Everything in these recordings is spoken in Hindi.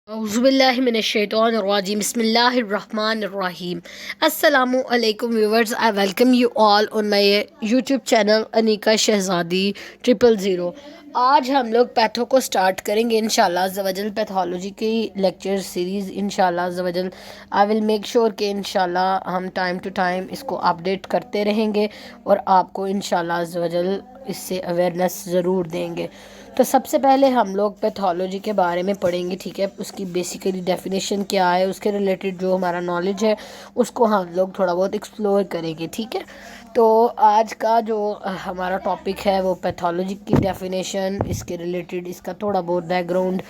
Auzubillahiminash-shaytanir-rajim. Bismillahir-Rahmanir-Rahim. Assalamu alaikum viewers. I welcome you all on my YouTube channel Anika शहजादी 000। आज हम लोग पैथो को स्टार्ट करेंगे इंशाल्लाह ज़वजल पैथोलॉजी की लेक्चर सीरीज़ इंशाल्लाह ज़वजल। आई विल मेक श्योर कि इंशाल्लाह हम टाइम टू टाइम इसको अपडेट करते रहेंगे और आपको इंशाल्लाह ज़वजल इससे अवेयरनेस ज़रूर देंगे। तो सबसे पहले हम लोग पैथोलॉजी के बारे में पढ़ेंगे, ठीक है। उसकी बेसिकली डेफिनेशन क्या है, उसके रिलेटेड जो हमारा नॉलेज है उसको हम लोग थोड़ा बहुत एक्सप्लोर करेंगे, ठीक है। तो आज का जो हमारा टॉपिक है वो पैथोलॉजी की डेफिनेशन, इसके रिलेटेड इसका थोड़ा बहुत बैकग्राउंड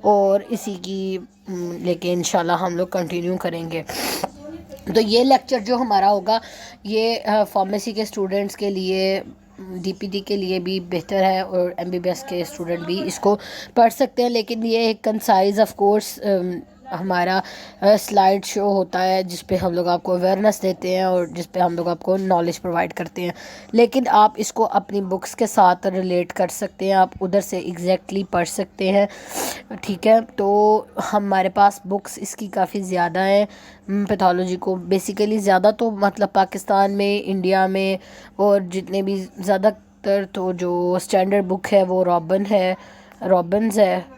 और इसी की लेके इंशाल्लाह हम लोग कंटिन्यू करेंगे। तो ये लेक्चर जो हमारा होगा ये फार्मेसी के स्टूडेंट्स के लिए, डीपीटी के लिए भी बेहतर है और एमबीबीएस के स्टूडेंट भी इसको पढ़ सकते हैं। लेकिन ये एक कंसाइज ऑफ कोर्स हमारा स्लाइड शो होता है जिस पे हम लोग आपको अवेयरनेस देते हैं और जिस पे हम लोग आपको नॉलेज प्रोवाइड करते हैं। लेकिन आप इसको अपनी बुक्स के साथ रिलेट कर सकते हैं, आप उधर से एग्जैक्टली पढ़ सकते हैं, ठीक है। तो हमारे पास बुक्स इसकी काफ़ी ज़्यादा हैं पैथोलॉजी को। बेसिकली ज़्यादा तो मतलब पाकिस्तान में, इंडिया में और जितने भी ज़्यादातर तो जो स्टैंडर्ड बुक है वो रॉबिन्स है।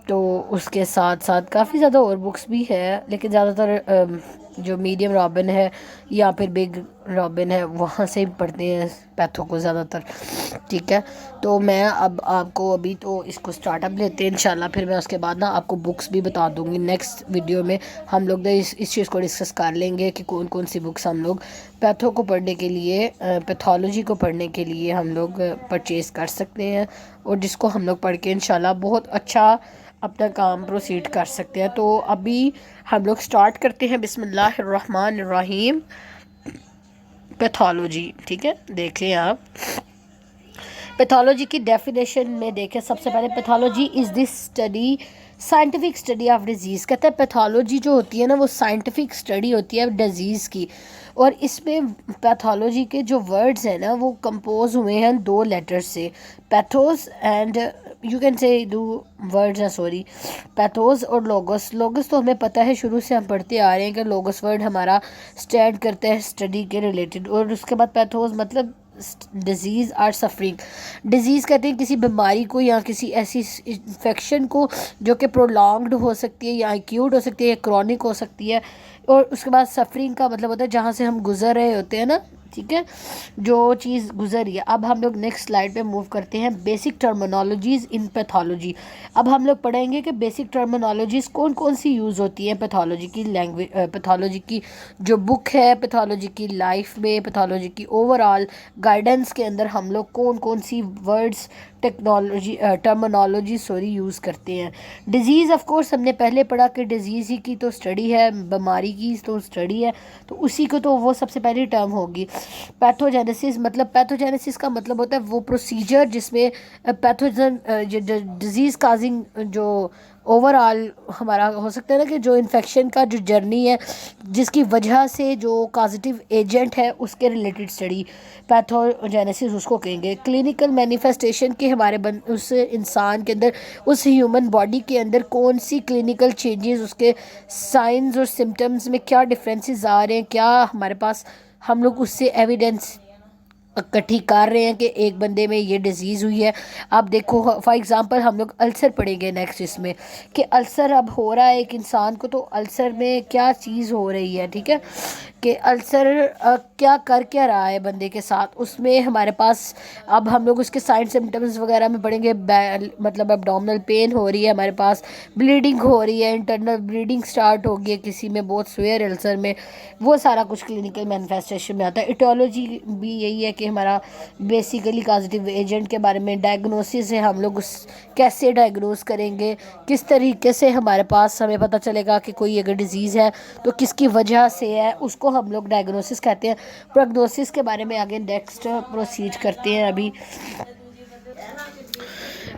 तो उसके साथ साथ काफ़ी ज़्यादा और बुक्स भी है, लेकिन ज़्यादातर जो मीडियम रॉबिन है या फिर बिग रॉबिन है वहाँ से ही पढ़ते हैं पैथो को ज़्यादातर, ठीक है। तो मैं अब आपको अभी तो इसको स्टार्टअप लेते हैं इंशाल्लाह, फिर मैं उसके बाद ना आपको बुक्स भी बता दूंगी। नेक्स्ट वीडियो में हम लोग इस चीज़ को डिस्कस कर लेंगे कि कौन कौन सी बुक्स हम लोग पैथो को पढ़ने के लिए, पैथोलॉजी को पढ़ने के लिए हम लोग परचेज़ कर सकते हैं और जिसको हम लोग पढ़ के इंशाल्लाह बहुत अच्छा अपना काम प्रोसीड कर सकते हैं। तो अभी हम लोग स्टार्ट करते हैं। बिस्मिल्लाहिर्रहमानिर्रहीम। पैथोलॉजी, ठीक है, देखें आप पैथोलॉजी की डेफिनेशन में देखें। सबसे पहले pathology is this study, scientific study of disease. कहते हैं पैथोलॉजी जो होती है ना वो साइंटिफिक स्टडी होती है डिजीज़ की, और इसमें पैथोलॉजी के जो वर्ड्स हैं ना वो कंपोज हुए हैं दो लेटर्स से, pathos and you can say दो वर्ड्स हैं, सॉरी, पैथोस और लोगस। लोगस तो हमें पता है, शुरू से हम पढ़ते आ रहे हैं कि लोगस वर्ड हमारा स्टैंड करता है स्टडी के रिलेटेड। और उसके बाद पैथोस मतलब डिज़ीज़ आर सफरिंग। डिज़ीज़ कहते हैं किसी बीमारी को या किसी ऐसी इन्फेक्शन को जो कि प्रोलॉन्ग्ड हो सकती है या एक्यूट हो सकती है या क्रॉनिक हो सकती है। और उसके बाद सफरिंग का मतलब होता है जहाँ से हम गुज़र रहे होते हैं ना, ठीक है, जो चीज़ गुजर रही है। अब हम लोग नेक्स्ट स्लाइड पे मूव करते हैं, बेसिक टर्मिनोलॉजीज़ इन पैथोलॉजी। अब हम लोग पढ़ेंगे कि बेसिक टर्मिनोलॉजीज़ कौन कौन सी यूज़ होती हैं पैथोलॉजी की लैंग्वेज, पैथोलॉजी की जो बुक है, पैथोलॉजी की लाइफ में, पैथोलॉजी की ओवरऑल गाइडेंस के अंदर हम लोग कौन कौन सी वर्ड्स, टेक्नोलॉजी, टर्मिनोलॉजी यूज़ करते हैं। डिज़ीज़ ऑफ कोर्स हमने पहले पढ़ा कि डिज़ीज़ ही की तो स्टडी है, बीमारी की तो स्टडी है, तो उसी को तो वो सबसे पहली टर्म होगी। पैथोजेनेसिस मतलब, पैथोजेनेसिस का मतलब होता है वो प्रोसीजर जिसमें पैथोजन डिजीज़ काजिंग जो ओवरऑल हमारा हो सकता है ना कि जो इन्फेक्शन का जो जर्नी है जिसकी वजह से जो काजिटिव एजेंट है उसके रिलेटेड स्टडी पैथोजेनेसिस उसको कहेंगे। क्लिनिकल मैनिफेस्टेशन के हमारे उस इंसान के अंदर, उस ह्यूमन बॉडी के अंदर कौन सी क्लिनिकल चेंजेस, उसके साइंस और सिम्टम्स में क्या डिफरेंसेस आ रहे हैं, क्या हमारे पास हम लोग उससे एविडेंस इकट्ठी कर रहे हैं कि एक बंदे में ये डिज़ीज़ हुई है। अब देखो फॉर एग्ज़ाम्पल हम लोग अल्सर पढ़ेंगे नेक्स्ट इसमें कि अल्सर अब हो रहा है एक इंसान को, तो अल्सर में क्या चीज़ हो रही है, ठीक है, कि अल्सर क्या कर क्या रहा है बंदे के साथ, उसमें हमारे पास अब हम लोग उसके साइन सिम्टम्स वगैरह में पढ़ेंगे। मतलब एब्डोमिनल पेन हो रही है हमारे पास, ब्लीडिंग हो रही है, इंटरनल ब्लीडिंग स्टार्ट हो गई है किसी में बहुत स्वेयर अल्सर में, वो सारा कुछ क्लिनिकल मैनिफेस्टेशन में आता है। इटियोलॉजी भी यही है कि हमारा बेसिकली काजिटिव एजेंट के बारे में डायग्नोसिस है, हम लोग उस कैसे डायग्नोस करेंगे, किस तरीके से हमारे पास हमें पता चलेगा कि कोई अगर डिज़ीज़ है तो किसकी वजह से है, उसको हम लोग डायग्नोसिस कहते हैं। प्रोग्नोसिस के बारे में आगे नेक्स्ट प्रोसीड करते हैं। अभी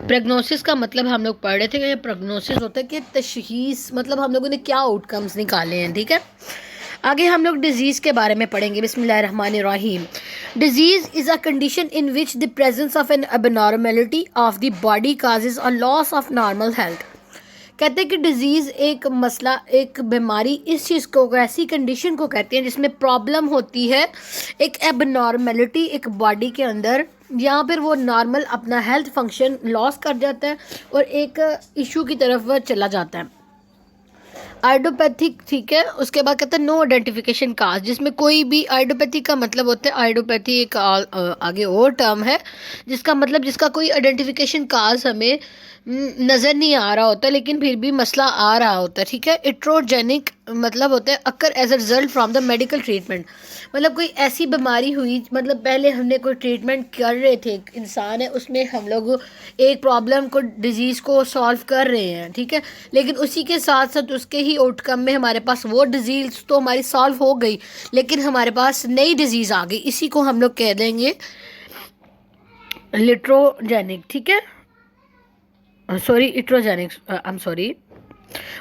प्रेगनोसिस का मतलब हम लोग पढ़ रहे थे कि प्रेगनोसिस होता है कि तशखीस, मतलब हम लोगों ने क्या आउटकम्स निकाले हैं, ठीक है। आगे हम लोग डिजीज़ के बारे में पढ़ेंगे। बिस्मिल्लाहिर्रहमानिर्रहीम। Disease is a condition in which the presence of an abnormality of the body causes a loss of normal health. कहते हैं कि डिजीज़ एक मसला, एक बीमारी, इस चीज़ को, ऐसी कंडीशन को कहते हैं जिसमें प्रॉब्लम होती है, एक एबनॉर्मेलिटी एक बॉडी के अंदर, यहाँ पर वो नॉर्मल अपना हेल्थ फंक्शन लॉस कर जाता है और एक इशू की तरफ वह चला जाता है। आइडियोपैथिक, ठीक है। उसके बाद कहते हैं नो आइडेंटिफिकेशन काज, जिसमें कोई भी, आइडियोपैथिक का मतलब होता है, आइडियोपैथी एक आगे और टर्म है जिसका मतलब जिसका कोई आइडेंटिफिकेशन काज हमें नज़र नहीं आ रहा होता लेकिन फिर भी मसला आ रहा होता है, ठीक है। इट्रोजेनिक मतलब होता है occur as a result from the medical treatment, मतलब कोई ऐसी बीमारी हुई, मतलब पहले हमने कोई ट्रीटमेंट कर रहे थे, एक इंसान है उसमें हम लोग एक प्रॉब्लम को, डिजीज़ को सॉल्व कर रहे हैं, ठीक है, लेकिन उसी के साथ साथ उसके ही आउटकम में हमारे पास वो डिजीज़ तो हमारी सॉल्व हो गई लेकिन हमारे पास नई डिजीज़ आ गई, इसी को हम लोग कह देंगे लिट्रोजेनिक, ठीक है, sorry iatrogenic, I am sorry.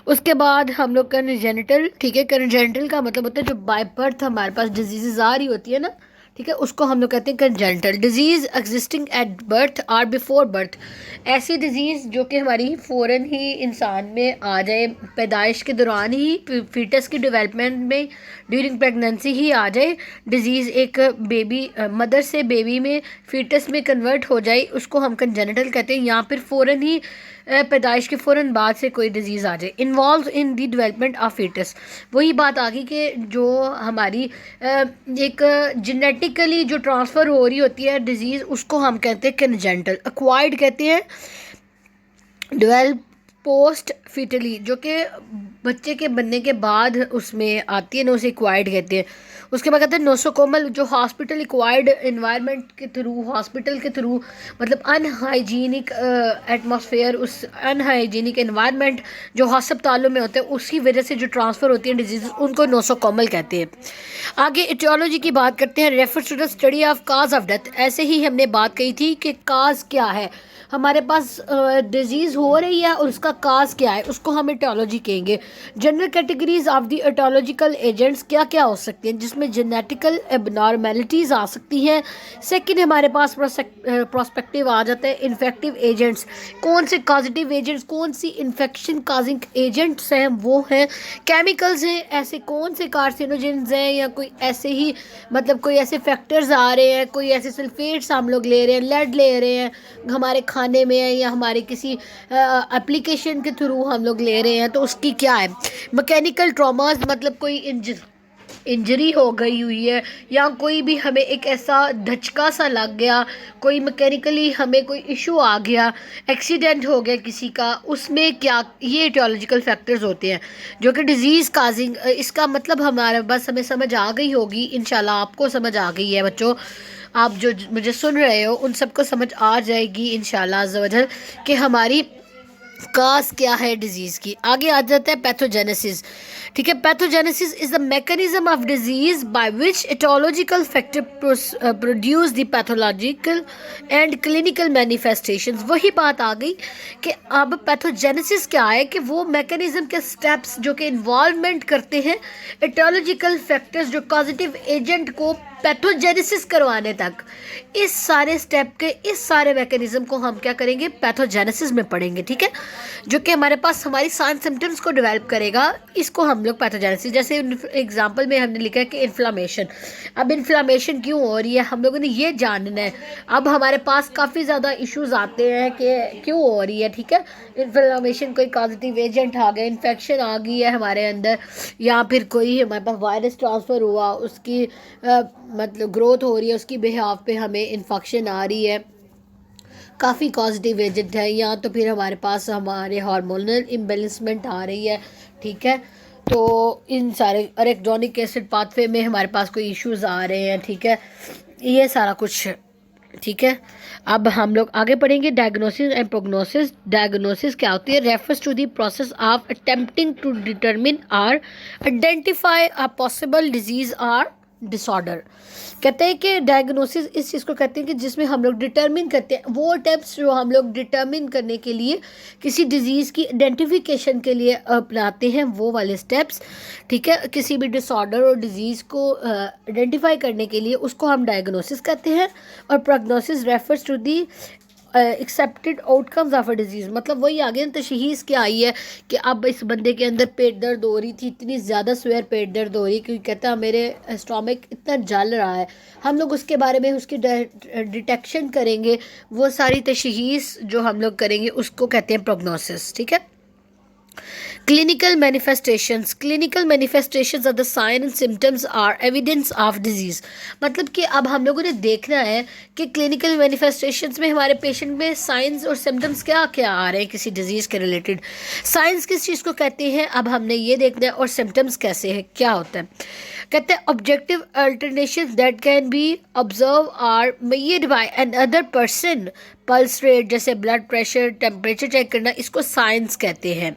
उसके बाद हम लोग कंजेनिटल, ठीक है। कंजेनिटल का मतलब होता है जो बाय बर्थ हमारे पास डिजीज़ आ रही होती है ना, ठीक है, उसको हम लोग कहते हैं congenital. Disease existing at birth और बिफोर बर्थ, ऐसी डिजीज़ जो कि हमारी फ़ौरन ही इंसान में आ जाए, पैदाइश के दौरान ही, फीटस की डेवलपमेंट में, ड्यूरिंग प्रेगनेंसी ही आ जाए डिजीज़, एक बेबी मदर से बेबी में, फीटस में कन्वर्ट हो जाए, उसको हम कंजेनिटल कहते हैं। यहाँ पर फ़ौरन ही पैदाइश के फ़ौरन बाद से कोई डिज़ीज़ आ जाए। Involve in the development of foetus, वही बात आ गई कि जो हमारी एक जेनेटिकली जो ट्रांसफ़र हो रही होती है डिज़ीज़, उसको हम कहते हैं कंजेनिटल। एक्वायर्ड कहते हैं डेवलप पोस्ट फिटली, जो कि बच्चे के बनने के बाद उसमें आती है ना, उसे एक्वायर्ड कहते हैं। उसके बाद कहते हैं नोसोकोमल, जो हॉस्पिटल एक्वायर्ड इन्वायरमेंट के थ्रू, हॉस्पिटल के थ्रू, मतलब अनहाइजीनिक एटमॉस्फेयर, उस अनहाइजीनिक इन्वायरमेंट जो हस्पतालों में होते हैं उसकी वजह से जो ट्रांसफ़र होती है डिजीज़, उनको नोसोकोमल कहते हैं। आगे इटियोलॉजी की बात करते हैं। Refers to the study of cause of death, ऐसे ही हमने बात कही थी कि काज क्या है, हमारे पास डिजीज़ हो रही है और उसका काज क्या है, उसको हम इटियोलॉजी कहेंगे। General categories of the aetiological agents क्या क्या हो सकते हैं, जिसमें जेनेटिकल एबनॉर्मेलिटीज़ आ सकती हैं। सेकंड हमारे पास प्रोस्पेक्टिव आ जाता है इन्फेक्टिव एजेंट्स, कौन से कॉजिटिव एजेंट्स, कौन सी इन्फेक्शन काजिंग एजेंट्स हैं वो हैं। केमिकल्स हैं, ऐसे कौन से कार्सिनोजेंस हैं, या कोई ऐसे ही, मतलब कोई ऐसे फैक्टर्स आ रहे हैं, कोई ऐसे सल्फेट्स हम लोग ले रहे हैं, लेड ले रहे हैं हमारे खाने में, या हमारे किसी एप्लीकेशन के थ्रू हम लोग ले रहे हैं, तो उसकी क्या है। मैकेनिकल ट्रॉमास, मतलब कोई इंजरी हो गई हुई है, या कोई भी हमें एक ऐसा धचका सा लग गया, कोई मैकेनिकली हमें कोई इशू आ गया, एक्सीडेंट हो गया किसी का, उसमें क्या, ये इटियोलॉजिकल फैक्टर्स होते हैं जो कि डिज़ीज़ काजिंग। इसका मतलब हमारे बस हमें समझ आ गई होगी, इंशाल्लाह आपको समझ आ गई है बच्चों, आप जो मुझे सुन रहे हो उन सबको समझ आ जाएगी इंशाल्लाह अज़्ज़ वजल कि हमारी काज क्या है डिजीज़ की। आगे आ जाता है पैथोजेनेसिस, ठीक है। Pathogenesis is the mechanism of disease by which aetiological factor produce the pathological and clinical manifestations. वही बात आ गई कि अब पैथोजेनेसिस क्या है, कि वो मैकेनिज्म के स्टेप्स जो कि इन्वॉल्वमेंट करते हैं एटोलॉजिकल फैक्टर्स, जो पॉजिटिव एजेंट को पैथोजेनेसिस करवाने तक, इस सारे स्टेप के, इस सारे मैकेनिज्म को हम क्या करेंगे, पैथोजेनेसिस में पढ़ेंगे, ठीक है, जो कि हमारे पास हमारी साइन सिम्टम्स को डेवलप करेगा, इसको हम लोग पैथोजेनेसिस। जैसे एग्जांपल में हमने लिखा है कि इन्फ्लामेशन, अब इन्फ्लामेशन क्यों हो रही है हम लोगों ने ये जानना है। अब हमारे पास काफ़ी ज़्यादा इश्यूज आते हैं कि क्यों हो रही है, ठीक है, इन्फ्लामेशन, कोई पॉजिटिव एजेंट आ गया, इन्फेक्शन आ गई है हमारे अंदर, या फिर कोई हमारे पास वायरस ट्रांसफ़र हुआ, उसकी मतलब ग्रोथ हो रही है, उसकी बिहाफ पे हमें इन्फेक्शन आ रही है, काफ़ी पॉजिटिव एजेंट है, या तो फिर हमारे पास हमारे हार्मोनल इम्बेलेंसमेंट आ रही है, ठीक है, तो इन सारे अरेक्डोनिक एसिड पाथवे में हमारे पास कोई इश्यूज आ रहे हैं, ठीक है, ये सारा कुछ, ठीक है। अब हम लोग आगे पढ़ेंगे डायग्नोसिस एंड प्रोग्नोसिस। डायग्नोसिस क्या होती है, refers to the process of attempting to determine और आइडेंटिफाई अ पॉसिबल डिजीज और डिसऑर्डर। कहते हैं कि डायग्नोसिस इस चीज़ को कहते हैं कि जिसमें हम लोग डिटरमिन करते हैं, वो टिप्स जो हम लोग डिटरमिन करने के लिए, किसी डिज़ीज़ की आइडेंटिफिकेशन के लिए अपनाते हैं, वो वाले स्टेप्स, ठीक है। किसी भी डिसऑर्डर और डिज़ीज़ को आइडेंटिफाई करने के लिए उसको हम डायग्नोसिस कहते हैं। और prognosis refers to the accepted outcomes of a disease, मतलब वही आ गया तशहीस क्या आई है कि अब इस बंदे के अंदर पेट दर्द हो रही थी, इतनी ज़्यादा स्वेयर पेट दर्द हो रही क्योंकि कहता है मेरे स्टोमक इतना जल रहा है। हम लोग उसके बारे में उसकी डिटेक्शन करेंगे, वो सारी तशहीस जो हम लोग करेंगे उसको कहते हैं प्रोग्नोसिस। ठीक है। Clinical manifestations are the sign and symptoms are evidence of disease। मतलब कि अब हम लोगों ने देखना है कि clinical manifestations में हमारे पेशेंट में साइंस और सिम्टम्स क्या क्या आ रहे हैं किसी डिजीज़ के रिलेटेड। साइंस किस चीज़ को कहते हैं अब हमने ये देखना है, और सिम्टम्स कैसे हैं क्या होता है। कहते हैं objective alternation that can be observe are made by another person. Pulse rate जैसे ब्लड प्रेशर, टेम्परेचर चेक करना, इसको साइंस कहते हैं।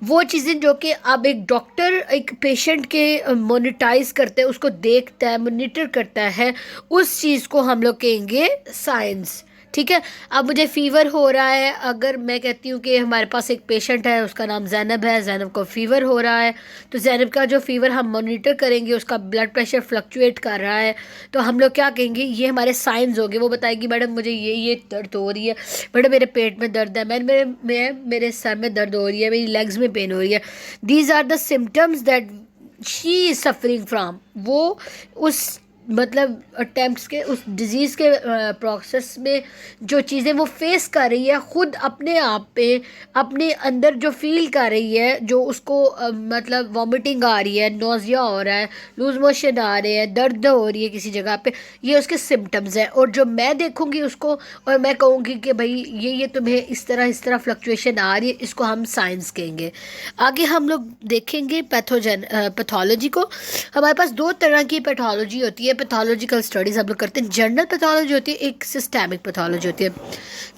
वो चीज़ें जो कि अब एक डॉक्टर एक पेशेंट के मोनिटाइज करते हैं, उसको देखता है, मोनिटर करता है, उस चीज़ को हम लोग कहेंगे साइंस। ठीक है। अब मुझे फ़ीवर हो रहा है, अगर मैं कहती हूँ कि हमारे पास एक पेशेंट है, उसका नाम जैनब है, जैनब को फ़ीवर हो रहा है, तो जैनब का जो फ़ीवर हम मॉनिटर करेंगे, उसका ब्लड प्रेशर फ्लक्चुएट कर रहा है, तो हम लोग क्या कहेंगे, ये हमारे साइंस हो गए। वो बताएगी मैडम मुझे ये दर्द हो रही है, मैडम मेरे पेट में दर्द है, मेरे सर में दर्द हो रही है, मेरी लेग्स में पेन हो रही है। These are the symptoms that she is suffering from. वो उस मतलब अटैम्प्ट्स के उस डिज़ीज़ के प्रोसेस में जो चीज़ें वो फेस कर रही है, ख़ुद अपने आप पे अपने अंदर जो फील कर रही है, जो उसको मतलब वॉमिटिंग आ रही है, नोज़िया हो रहा है, लूज़ मोशन आ रहे हैं, दर्द हो रही है किसी जगह पे, ये उसके सिम्टम्स हैं। और जो मैं देखूँगी उसको और मैं कहूँगी कि भाई ये तुम्हें इस तरह फ्लक्चुएशन आ रही है, इसको हम साइंस कहेंगे। आगे हम लोग देखेंगे पैथोलॉजी को। हमारे पास दो तरह की पैथोलॉजी होती है, पैथोलॉजिकल स्टडीज़ हम लोग करते हैं। जनरल पैथोलॉजी होती है, एक सिस्टेमिक पैथोलॉजी होती है।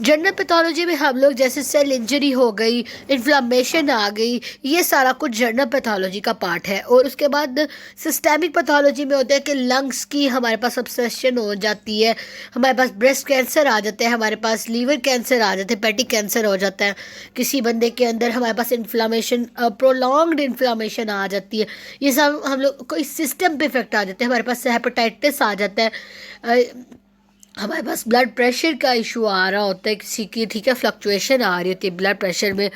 जनरल पैथोलॉजी में हम लोग जैसे सेल इंजरी हो गई, इन्फ्लामेशन आ गई, ये सारा कुछ जनरल पैथोलॉजी का पार्ट है। और उसके बाद सिस्टेमिक पैथोलॉजी में होता है कि लंग्स की हमारे पास ऑब्सेशन हो जाती है, हमारे पास ब्रेस्ट कैंसर आ जाता है, हमारे पास लीवर कैंसर आ जाते हैं, पेटिक कैंसर हो जाता है किसी बंदे के अंदर, हमारे पास इन्फ्लामेशन प्रोलॉन्ग्ड इन्फ्लामेशन आ जाती है। ये सब हम लोग कोई सिस्टम पे इफेक्ट आ जाते हैं, हमारे पास हेपेटाइटिस आ जाता है, हमारे पास ब्लड प्रेशर का इशू आ रहा होता है किसी की। ठीक है। फ्लक्चुएशन आ रही होती है ब्लड प्रेशर में,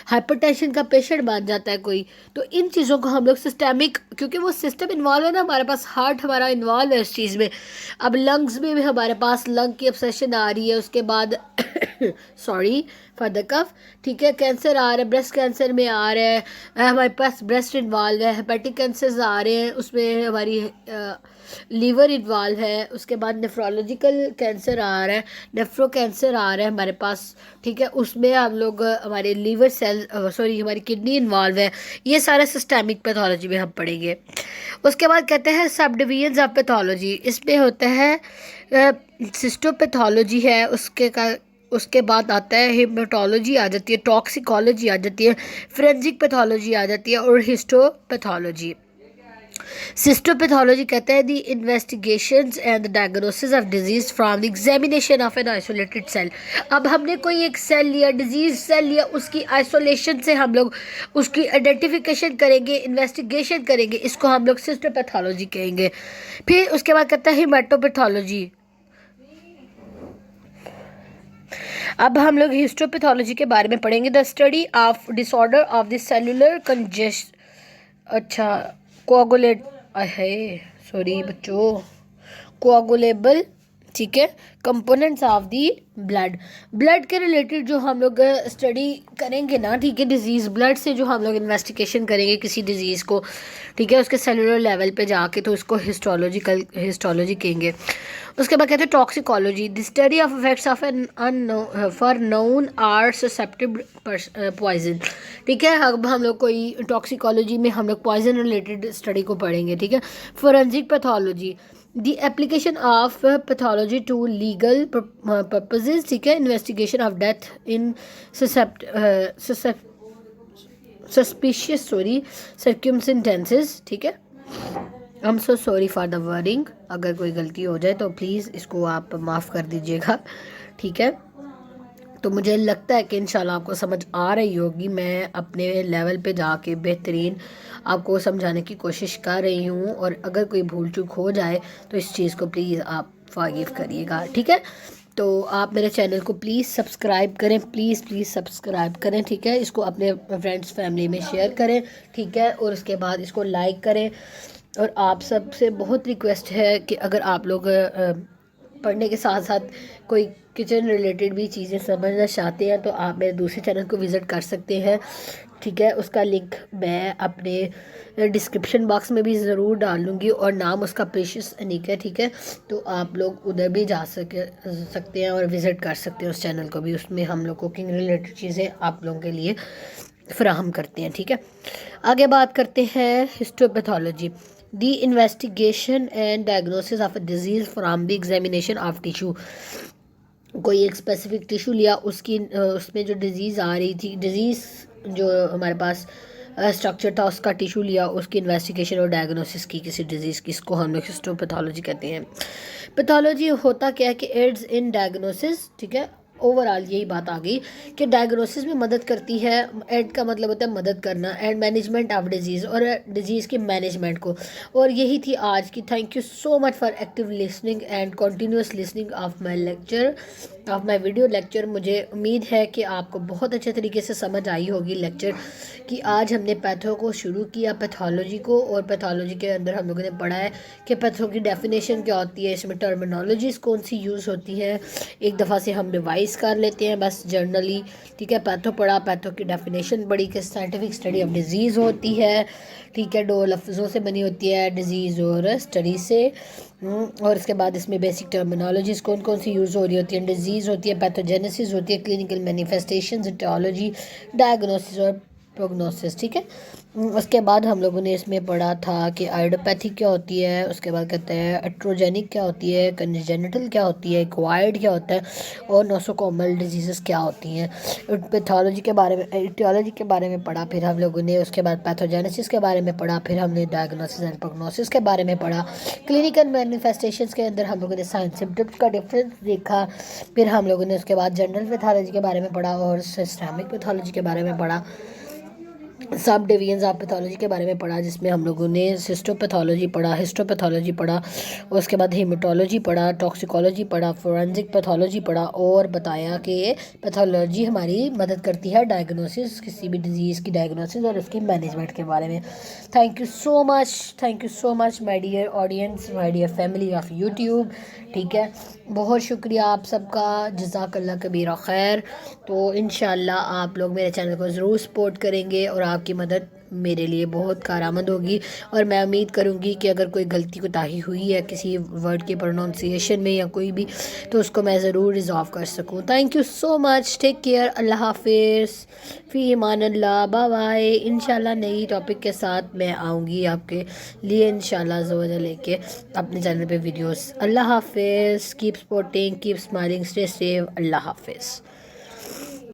हाइपरटेंशन का पेशेंट बन जाता है कोई, तो इन चीज़ों को हम लोग सिस्टेमिक, क्योंकि वो सिस्टम इन्वॉल्व है ना, हमारे पास हार्ट हमारा इन्वॉल्व है इस चीज़ में। अब लंग्स में भी हमारे पास लंग की ऑब्सेशन आ रही है, उसके बाद सॉरी फॉर द कफ। ठीक है। कैंसर आ रहा है, ब्रेस्ट कैंसर में आ रहा है, हमारे पास ब्रेस्ट इन्वॉल्व है, हेपेटिक कैंसर्स आ रहे हैं, उसमें हमारी लीवर इन्वॉल्व है, उसके बाद नेफ्रोलॉजिकल कैंसर आ रहा है, नेफ्रो कैंसर आ रहा है हमारे पास। ठीक है। उसमें हम लोग हमारे लीवर सेल हमारी किडनी इन्वॉल्व है। ये सारा सिस्टेमिक पैथोलॉजी में हम पढ़ेंगे। उसके बाद कहते हैं सब डिवीजन्स ऑफ पैथोलॉजी। इसमें होता है सिस्टोपैथोलॉजी है, उसके बाद आता है हेमेटोलॉजी आ जाती है, टॉक्सिकोलॉजी आ जाती है, फोरेंसिक पैथोलॉजी आ जाती है, और हिस्टोपैथोलॉजी। सिस्टोपैथोलॉजी कहता है the investigations and the diagnosis of disease from the examination of an isolated cell. अब हमने कोई एक सेल लिया, डिजीज सेल लिया, उसकी आइसोलेशन से हम लोग उसकी आइडेंटिफिकेशन करेंगे, इन्वेस्टिगेशन करेंगे, इसको हम लोग सिस्टोपैथोलॉजी कहेंगे। फिर उसके बाद कहता है हेमेटोपैथोलॉजी। अब हम लोग हिस्टोपैथोलॉजी के बारे में पढ़ेंगे। The study of disorder of the cellular congest coagulate है सॉरी बच्चों कोआगुलेबल। ठीक है। कंपोनेंट्स ऑफ दी ब्लड के रिलेटेड जो हम लोग स्टडी करेंगे ना, ठीक है, डिजीज़ ब्लड से जो हम लोग इन्वेस्टिगेशन करेंगे किसी डिजीज़ को, ठीक है, उसके सेलुलर लेवल पे जाके, तो उसको हिस्टोलॉजी कहेंगे। उसके बाद कहते हैं toxicology, the study of effects of an for known are susceptible poison. ठीक है। अब हम लोग कोई टॉक्सिकोलॉजी में हम लोग पॉइजन रिलेटेड स्टडी को पढ़ेंगे। ठीक है। Forensic pathology, the application of pathology to legal purposes. ठीक है। Investigation of death in suspicious circumstances. ठीक है। I am so sorry for the wording, अगर कोई गलती हो जाए तो प्लीज़ इसको आप माफ़ कर दीजिएगा। ठीक है। तो मुझे लगता है कि इंशाल्लाह आपको समझ आ रही होगी। मैं अपने लेवल पे जाके बेहतरीन आपको समझाने की कोशिश कर रही हूँ, और अगर कोई भूल चूक हो जाए तो इस चीज़ को प्लीज़ आप फॉरगिव करिएगा। ठीक है। तो आप मेरे चैनल को प्लीज़ सब्सक्राइब करें, प्लीज़ सब्सक्राइब करें, ठीक है। इसको अपने फ्रेंड्स फैमिली में शेयर करें, ठीक है, और उसके बाद इसको लाइक करें। और आप सबसे बहुत रिक्वेस्ट है कि अगर आप लोग पढ़ने के साथ साथ कोई किचन रिलेटेड भी चीज़ें समझना चाहते हैं तो आप मेरे दूसरे चैनल को विज़िट कर सकते हैं, ठीक है। उसका लिंक मैं अपने डिस्क्रिप्शन बॉक्स में भी ज़रूर डाल दूँगी और नाम उसका प्रेशियस अनीक है, ठीक है। तो आप लोग उधर भी जा सकते हैं और विज़िट कर सकते हैं उस चैनल को भी। उसमें हम लोग कुकिंग रिलेटेड चीज़ें आप लोगों के लिए फ़राहम करते हैं, ठीक है। आगे बात करते हैं histopathology, the investigation and diagnosis of a disease from the examination of tissue. कोई एक स्पेसिफिक टिशू लिया, उसकी उसमें जो डिज़ीज़ आ रही थी, डिज़ीज़ जो हमारे पास स्ट्रक्चर था उसका टिशू लिया, उसकी इन्वेस्टिगेशन और डायग्नोसिस की किसी डिज़ीज़ की, इसको हम लोग हिस्टोपैथोलॉजी कहते हैं। पैथोलॉजी होता क्या है कि एड्स इन डायग्नोसिस, ठीक है। ओवरऑल यही बात आ गई कि डायग्नोसिस में मदद करती है। एड का मतलब होता है मदद करना, एंड मैनेजमेंट ऑफ डिजीज़, और डिजीज़ के मैनेजमेंट को। और यही थी आज की। Thank you so much for active listening and continuous listening of my lecture, of my video lecture. मुझे उम्मीद है कि आपको बहुत अच्छे तरीके से समझ आई होगी लेक्चर कि आज हमने पैथो को शुरू किया, पैथोलॉजी को, और पैथोलॉजी के अंदर हम लोगों ने पढ़ा है कि पैथो की डेफिनेशन क्या होती है, इसमें टर्मिनोलॉजीज़ कौन सी यूज़ होती हैं। एक दफ़ा से हम रिवाइज़ कर लेते हैं बस जर्नली, ठीक है। पैथो पढ़ा, पैथो की डेफिनेशन पढ़ी कि साइंटिफिक स्टडी ऑफ डिजीज़ होती है, ठीक है। दो लफ्ज़ों से बनी होती है, डिजीज़ और स्टडी से। और इसके बाद इसमें बेसिक टर्मिनोलॉजीज़ कौन कौन सी यूज़ हो रही होती है। डिजीज़ होती है, पैथोजेनेसिस होती है, क्लिनिकल मैनिफेस्टेशंस, इटियोलॉजी, डायग्नोसिस और प्रोग्नोसिस, ठीक है। उसके बाद हम लोगों ने इसमें पढ़ा था कि आइडियोपैथिक क्या होती है, उसके बाद कहते हैं एट्रोजेनिक क्या होती है, कंजेनिटल क्या होती है, एक्वायर्ड क्या होता है, और नोसोकोमल डिजीज़ क्या होती हैं। पैथोलॉजी के बारे में, एटियोलॉजी के बारे में पढ़ा फिर हम लोगों ने। उसके बाद पैथोजेनेसिस के बारे में पढ़ा, फिर हमने डायग्नोसिस एंड प्रोग्नोसिस के बारे में पढ़ा। क्लिनिकल मैनिफेस्टेशंस के अंदर हम लोगों ने साइन सिम्टम्स का डिफरेंस देखा। फिर हम लोगों ने उसके बाद जनरल पैथोलॉजी के बारे में पढ़ा और सिस्टमिक पैथोलॉजी के बारे में पढ़ा। सब डिवीजन्स ऑफ पैथोलॉजी के बारे में पढ़ा, जिसमें हम लोगों ने सिस्टोपैथोलॉजी पढ़ा, हिस्टोपैथोलॉजी पढ़ा, और उसके बाद हेमेटोलॉजी पढ़ा, टॉक्सिकोलॉजी पढ़ा, फोरेंसिक पैथोलॉजी पढ़ा, और बताया कि पैथोलॉजी हमारी मदद करती है डायग्नोसिस, किसी भी डिजीज़ की डायग्नोसिस और उसकी मैनेजमेंट के बारे में। Thank you so much my dear audience, my dear family of YouTube, ठीक है। बहुत शुक्रिया आप सबका, जज़ाकल्लाह कबीरा खैर। तो इंशाल्लाह आप लोग मेरे चैनल को ज़रूर सपोर्ट करेंगे और आपकी मदद मेरे लिए बहुत कारआमद होगी। और मैं उम्मीद करूँगी कि अगर कोई गलती कोताही हुई है किसी वर्ड के प्रोनाउंसिएशन में या कोई भी, तो उसको मैं ज़रूर रिजॉल्व कर सकूँ। Thank you so much, take care, अल्लाह हाफिज़, फ़ी ईमान अल्लाह, बाय बाय। इंशाल्लाह नई टॉपिक के साथ मैं आऊँगी आपके लिए, इंशाल्लाह ज़ोर लेके अपने चैनल पे वीडियोस। अल्लाह हाफिज़, keep supporting, keep smiling, stay safe, अल्लाह हाफिज़।